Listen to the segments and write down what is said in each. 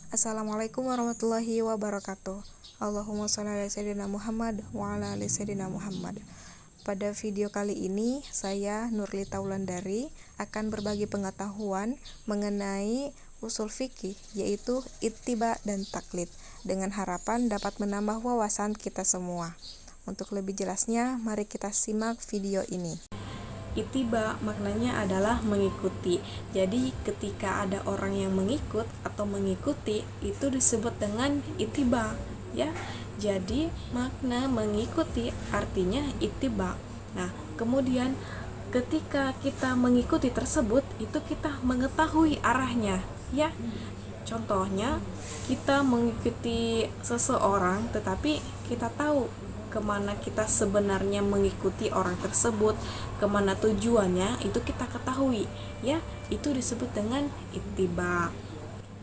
Assalamualaikum warahmatullahi wabarakatuh. Allahumma sholli ala sayyidina Muhammad wa ala ali sayyidina Muhammad. Pada video kali ini, saya Nurlita Wulandari akan berbagi pengetahuan mengenai usul fikih, yaitu ittiba dan taklid, dengan harapan dapat menambah wawasan kita semua. Untuk lebih jelasnya, mari kita simak video ini. Ittiba maknanya adalah mengikuti. Jadi ketika ada orang yang mengikut atau mengikuti, itu disebut dengan ittiba, ya. Jadi makna mengikuti artinya ittiba. Nah, kemudian ketika kita mengikuti tersebut, itu kita mengetahui arahnya, ya. Contohnya, kita mengikuti seseorang tetapi kita tahu kemana kita sebenarnya mengikuti orang tersebut, kemana tujuannya, itu kita ketahui, ya. Itu disebut dengan ittiba.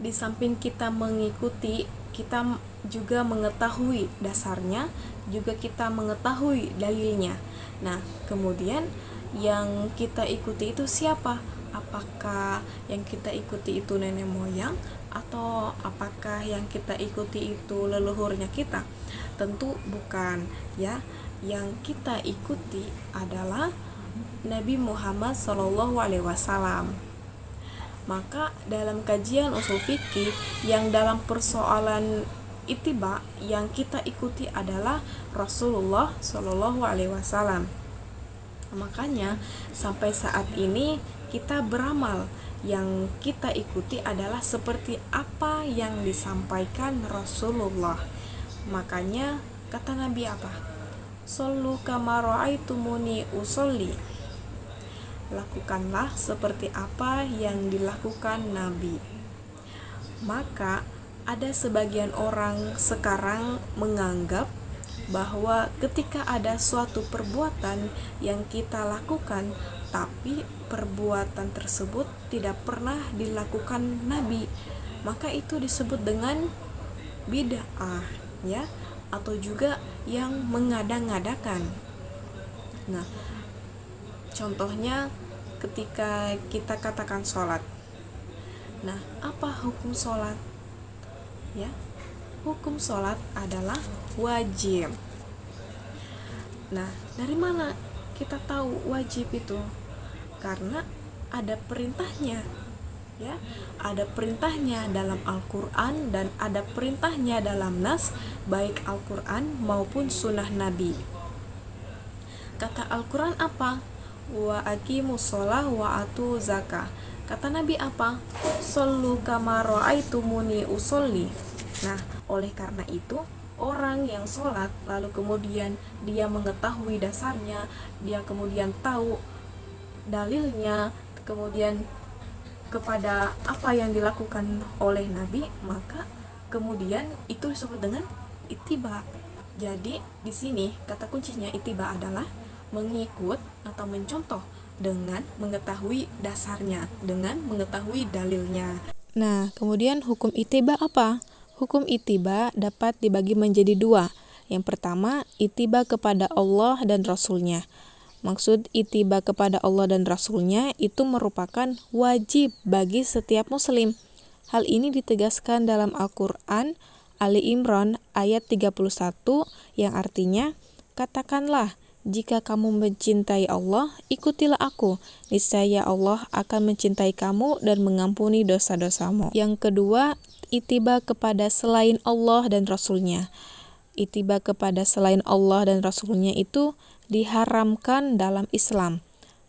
Di samping kita mengikuti, kita juga mengetahui dasarnya, juga kita mengetahui dalilnya. Nah, kemudian yang kita ikuti itu siapa? Apakah yang kita ikuti itu nenek moyang, atau apakah yang kita ikuti itu leluhurnya kita? Tentu bukan, ya. Yang kita ikuti adalah Nabi Muhammad SAW. Maka dalam kajian usul fikih, yang dalam persoalan ittiba yang kita ikuti adalah Rasulullah SAW. Makanya sampai saat ini kita beramal, yang kita ikuti adalah seperti apa yang disampaikan Rasulullah. Makanya kata Nabi apa? Shollu kama ra'aitumuni usolli. Lakukanlah seperti apa yang dilakukan Nabi. Maka ada sebagian orang sekarang menganggap bahwa ketika ada suatu perbuatan yang kita lakukan, tapi perbuatan tersebut tidak pernah dilakukan Nabi, maka itu disebut dengan bid'ah, ya, atau juga yang mengada-ngadakan. Nah, contohnya ketika kita katakan sholat. Nah, apa hukum sholat? Ya, hukum sholat adalah wajib. Nah, dari mana kita tahu wajib itu? Karena ada perintahnya, ya. Ada perintahnya dalam Al-Quran dan ada perintahnya dalam nas, baik Al-Quran maupun sunnah Nabi. Kata Al-Quran apa? Wa aqimus sholah wa atu zakah. Kata Nabi apa? Shollu kama ra'aitumuni usolli. Nah, oleh karena itu, orang yang sholat lalu kemudian dia mengetahui dasarnya, dia kemudian tahu dalilnya, kemudian kepada apa yang dilakukan oleh Nabi, maka kemudian itu disebut dengan ittiba. Jadi di sini kata kuncinya ittiba adalah mengikut atau mencontoh dengan mengetahui dasarnya, dengan mengetahui dalilnya. Nah, kemudian hukum ittiba apa? Hukum ittiba dapat dibagi menjadi dua. Yang pertama, ittiba kepada Allah dan Rasul-Nya. Maksud ittiba kepada Allah dan Rasul-Nya itu merupakan wajib bagi setiap muslim. Hal ini ditegaskan dalam Al-Quran Ali Imran ayat 31 yang artinya, katakanlah, jika kamu mencintai Allah, ikutilah aku. Niscaya Allah akan mencintai kamu dan mengampuni dosa-dosamu. Yang kedua, ittiba kepada selain Allah dan Rasul-Nya. Ittiba kepada selain Allah dan Rasul-Nya itu diharamkan dalam Islam.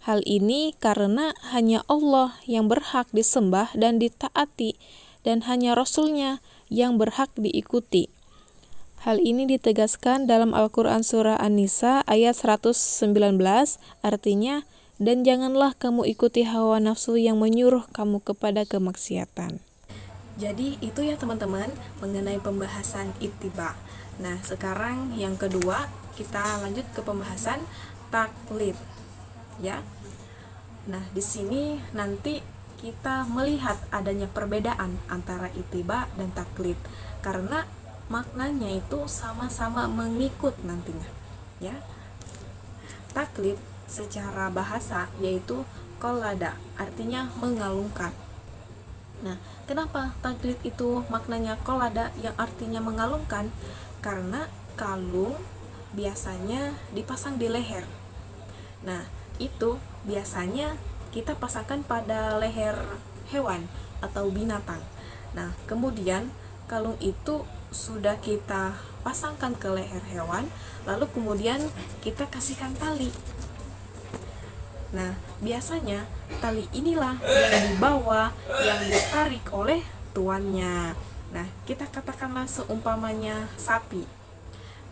Hal ini karena hanya Allah yang berhak disembah dan ditaati, dan hanya Rasul-Nya yang berhak diikuti. Hal ini ditegaskan dalam Al-Quran Surah An-Nisa ayat 119, artinya, dan janganlah kamu ikuti hawa nafsu yang menyuruh kamu kepada kemaksiatan. Jadi itu ya teman-teman mengenai pembahasan ittiba. Nah, sekarang yang kedua kita lanjut ke pembahasan taklid, ya. Nah, di sini nanti kita melihat adanya perbedaan antara ittiba dan taklid karena maknanya itu sama-sama mengikut nantinya, ya. Taklid secara bahasa yaitu qallada, artinya mengalungkan. Nah, kenapa taklid itu maknanya qolada yang artinya mengalungkan? Karena kalung biasanya dipasang di leher. Nah, itu biasanya kita pasangkan pada leher hewan atau binatang. Nah, kemudian kalung itu sudah kita pasangkan ke leher hewan, lalu kemudian kita kasihkan tali. Nah, biasanya tali inilah yang dibawa, yang ditarik oleh tuannya. Nah, kita katakanlah seumpamanya sapi.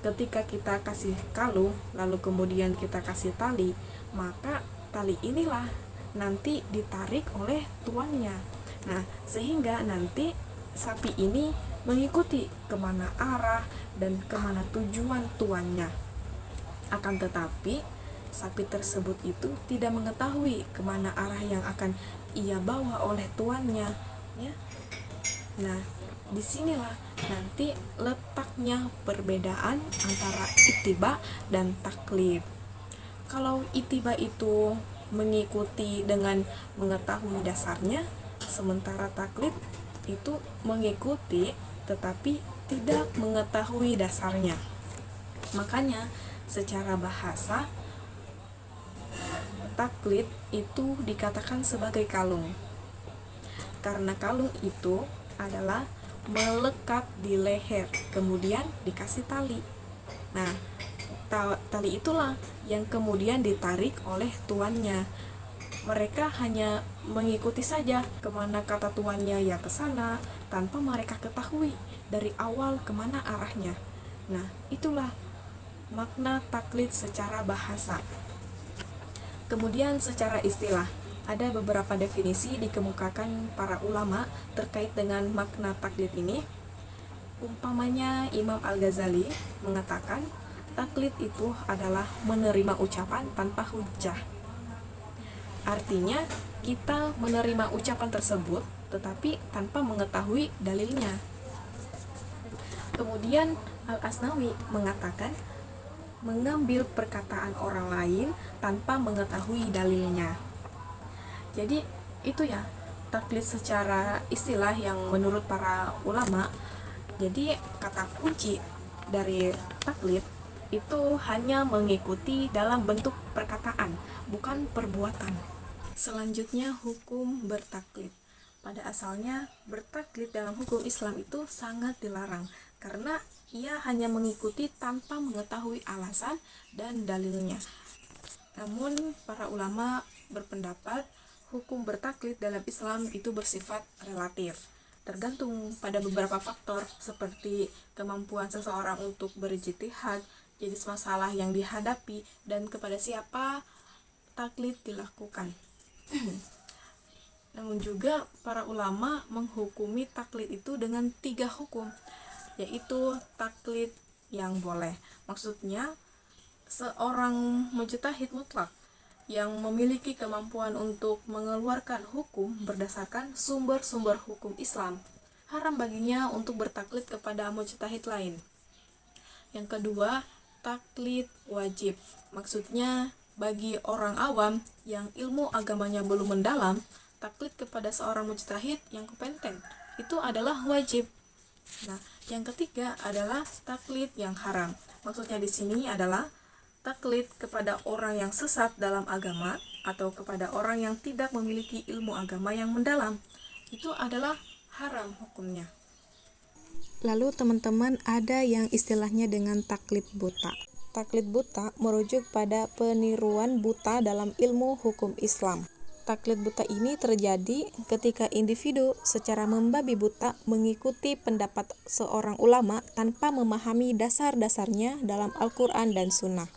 Ketika kita kasih kalung, lalu kemudian kita kasih tali, maka tali inilah nanti ditarik oleh tuannya. Nah, sehingga nanti sapi ini mengikuti kemana arah dan kemana tujuan tuannya. Akan tetapi sapi tersebut itu tidak mengetahui kemana arah yang akan ia bawa oleh tuannya, ya. Nah, disinilah nanti letaknya perbedaan antara ittiba dan taklid. Kalau ittiba itu mengikuti dengan mengetahui dasarnya, sementara taklid itu mengikuti tetapi tidak mengetahui dasarnya. Makanya secara bahasa taklid itu dikatakan sebagai kalung, karena kalung itu adalah melekat di leher kemudian dikasih tali. Nah, tali itulah yang kemudian ditarik oleh tuannya. Mereka hanya mengikuti saja kemana kata tuannya, ya ke sana, tanpa mereka ketahui dari awal kemana arahnya. Nah, itulah makna taklid secara bahasa. Kemudian secara istilah, ada beberapa definisi dikemukakan para ulama terkait dengan makna taklid ini. Umpamanya Imam Al-Ghazali mengatakan taklid itu adalah menerima ucapan tanpa hujjah. Artinya kita menerima ucapan tersebut tetapi tanpa mengetahui dalilnya. Kemudian Al-Asnawi mengatakan mengambil perkataan orang lain tanpa mengetahui dalilnya. Jadi itu ya taklid secara istilah yang menurut para ulama. Jadi kata kunci dari taklid itu hanya mengikuti dalam bentuk perkataan, bukan perbuatan. Selanjutnya hukum bertaklid. Pada asalnya bertaklid dalam hukum Islam itu sangat dilarang karena ia hanya mengikuti tanpa mengetahui alasan dan dalilnya. Namun para ulama berpendapat hukum bertaklid dalam Islam itu bersifat relatif, tergantung pada beberapa faktor seperti kemampuan seseorang untuk berijtihad, jenis masalah yang dihadapi, dan kepada siapa taklid dilakukan. Namun juga para ulama menghukumi taklid itu dengan 3 hukum, yaitu taklid yang boleh. Maksudnya seorang mujtahid mutlak yang memiliki kemampuan untuk mengeluarkan hukum berdasarkan sumber-sumber hukum Islam, haram baginya untuk bertaklid kepada mujtahid lain. Yang kedua, taklid wajib. Maksudnya bagi orang awam yang ilmu agamanya belum mendalam, taklid kepada seorang mujtahid yang kompeten itu adalah wajib. Nah, yang ketiga adalah taklid yang haram. Maksudnya di sini adalah taklid kepada orang yang sesat dalam agama atau kepada orang yang tidak memiliki ilmu agama yang mendalam. Itu adalah haram hukumnya. Lalu teman-teman, ada yang istilahnya dengan taklid buta. Taklid buta merujuk pada peniruan buta dalam ilmu hukum Islam. Taklid buta ini terjadi ketika individu secara membabi buta mengikuti pendapat seorang ulama tanpa memahami dasar-dasarnya dalam Al-Quran dan Sunnah.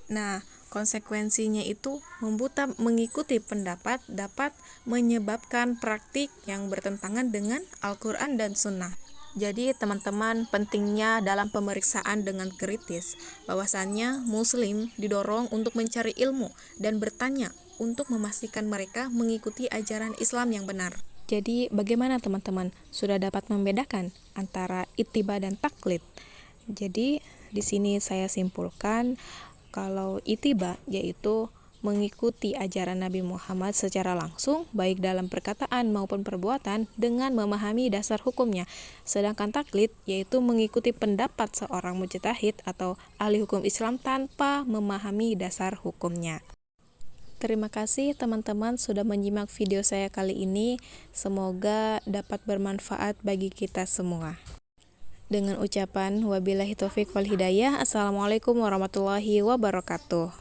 Nah, konsekuensinya itu membuta mengikuti pendapat dapat menyebabkan praktik yang bertentangan dengan Al-Quran dan Sunnah. Jadi teman-teman, pentingnya dalam pemeriksaan dengan kritis bahwasannya Muslim didorong untuk mencari ilmu dan bertanya untuk memastikan mereka mengikuti ajaran Islam yang benar. Jadi bagaimana teman-teman? Sudah dapat membedakan antara ittiba dan taklid? Jadi di sini saya simpulkan kalau ittiba yaitu mengikuti ajaran Nabi Muhammad secara langsung, baik dalam perkataan maupun perbuatan, dengan memahami dasar hukumnya. Sedangkan taklid yaitu mengikuti pendapat seorang mujtahid atau ahli hukum Islam tanpa memahami dasar hukumnya. Terima kasih teman-teman sudah menyimak video saya kali ini. Semoga dapat bermanfaat bagi kita semua. Dengan ucapan wabillahi taufik wal hidayah. Assalamualaikum warahmatullahi wabarakatuh.